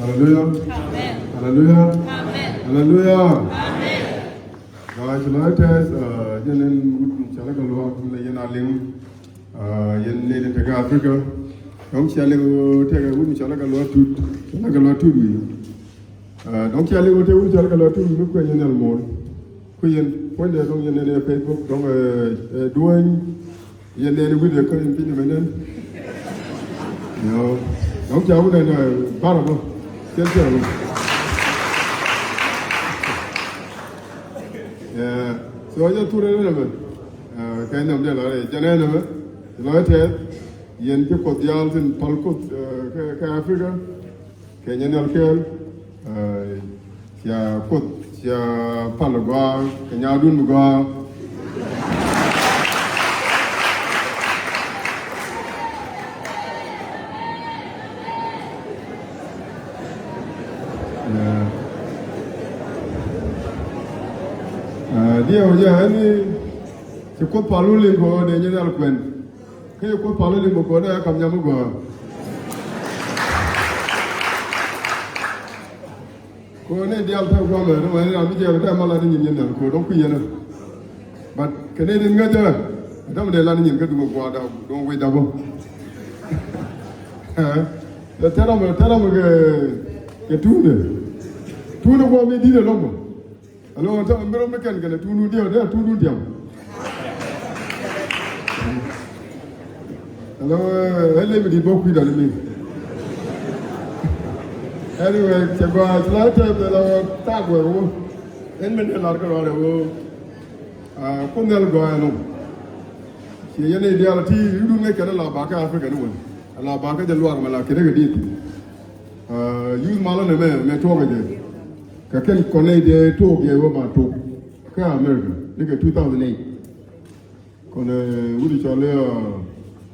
Hallelujah. Amen. Hallelujah. Amen. Hallelujah. Amen. Julates yenen chala galwa le yena ling yen ne de ga Africa donc chala go te ga wuni chala galwa tut wi donc chala go te wuni chala galwa tut wi ko yen al mon ko yen ko de donc yen ne Facebook donc doing yen ne wi de ko yen pin menen no donc ya wuna na barabo kel kel so I just told them, kind of the Janana, the Lotte, Yen Kipodials in Palco, Africa, Kenyan Alkel, Sia Put, Sia Palagua, Kenyadun Muga. Dia hoja ni cukup palu lingko de nyal kwen ke cukup palu lingko ko da kam nyamu go ko ne dia alta go me no ni am je da mala ni nyen nyen ko don ku yena but kene din nga ja dam de la ni nyen ka du go da don we da bo da tera mo ke tune go me di de longo alors on me remet que tout nous dit alors elle me dit beaucoup dans le milieu anyway c'est quoi là tu es là ta quoi elle me dit là que là comme elle goa non si y a des idéaux qui nous ne connaissent la banque africaine nous la banque de Loire mais la qui est dit use malin mais toi quelqu'un connaît des taux qui est vraiment taux qu'à Amérique, c'est que 2008 quand vous dites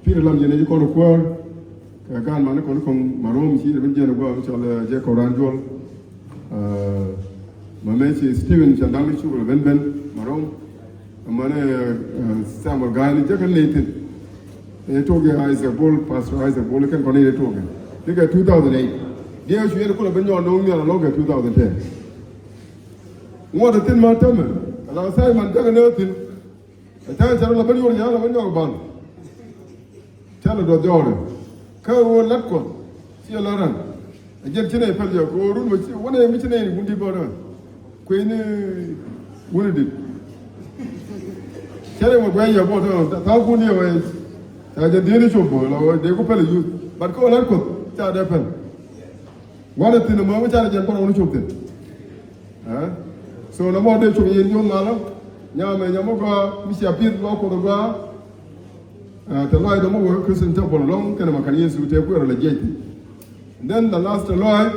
puis le lendemain il qu'on quoi quand man qu'on comme marom si le bien quoi sur le Jack Orangeol maman c'est Steven Chandang sur le Ben marom mané Samuel Gani Jack Nathan et taux qui a Isaac Ball pasteur Isaac Ball quelqu'un connaît les taux c'est que 2008 dia je viens de le benyo non ni la longue 2010 moi de tellement tellement alors ça man daga ne tin ta ta la benyo nya la benyo ban ta la do jore ka wo lat ko ci la ran jël ci ne pel yo ko ru mo ci wona mi ci ne bundi bo do ko ni wona dit cere mo gwen yo bo do ta bundi yo ta je dini chombo la de ko pel yu bat ko lat ko ta de pel wala tin mo ma ta je ko wona chomten ha so na mo de chom yen yo ngala nyame nyamo go mi sia pit lo ko do ga the Lord the more Christian temple long can ma kan yesu te ko la jeeti then the last Lord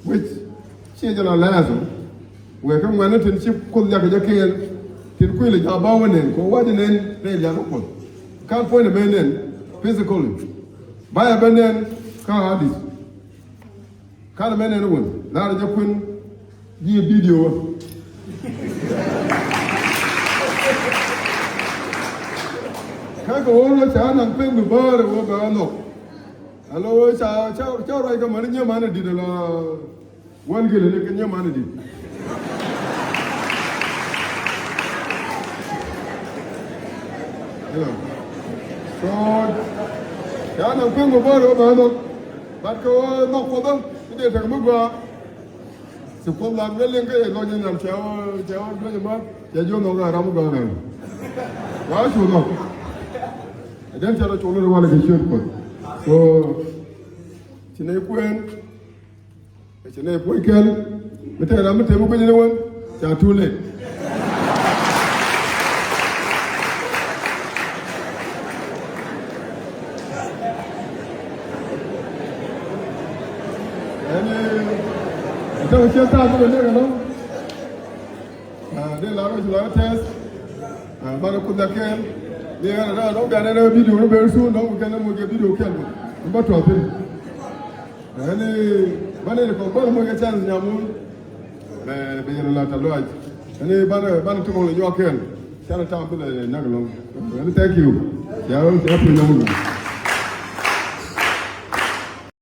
which she jala lazo we kan wana tin ci ko la ga ke tin ko le ja ba wonen ko wadi nen re ja ko kan point benen physically baya benen ka hadis kan benen won la ja kun ji video cái nó chả nằm bên bờ bờ rồi bờ nó alo chả rồi cái mà nó nhớ mà nó đi là quan cái này cái nhớ mà nó đi so chả nằm bên bờ bờ rồi bờ nó bắt cái nó có đó cái gì thằng mức qua sự công làm cái liên cái lo như làm chéo cái gì mà chéo vô nó ra mức qua này quá chua nó dan cara cholo wala ke shot ko so cine kuen cine kuen kel mete ra mete mo ko ni won cha tule ani ito che ta ko ne no de la ko test ba ko da kel yeah, no, don't get any video very soon. Don't get any video killed. But what? Any, but any company mo get chance nyamu. Be yelo la talwaj. Any ban to mo yo ken. Chala tample nagalong. Thank you. Yeah, happy new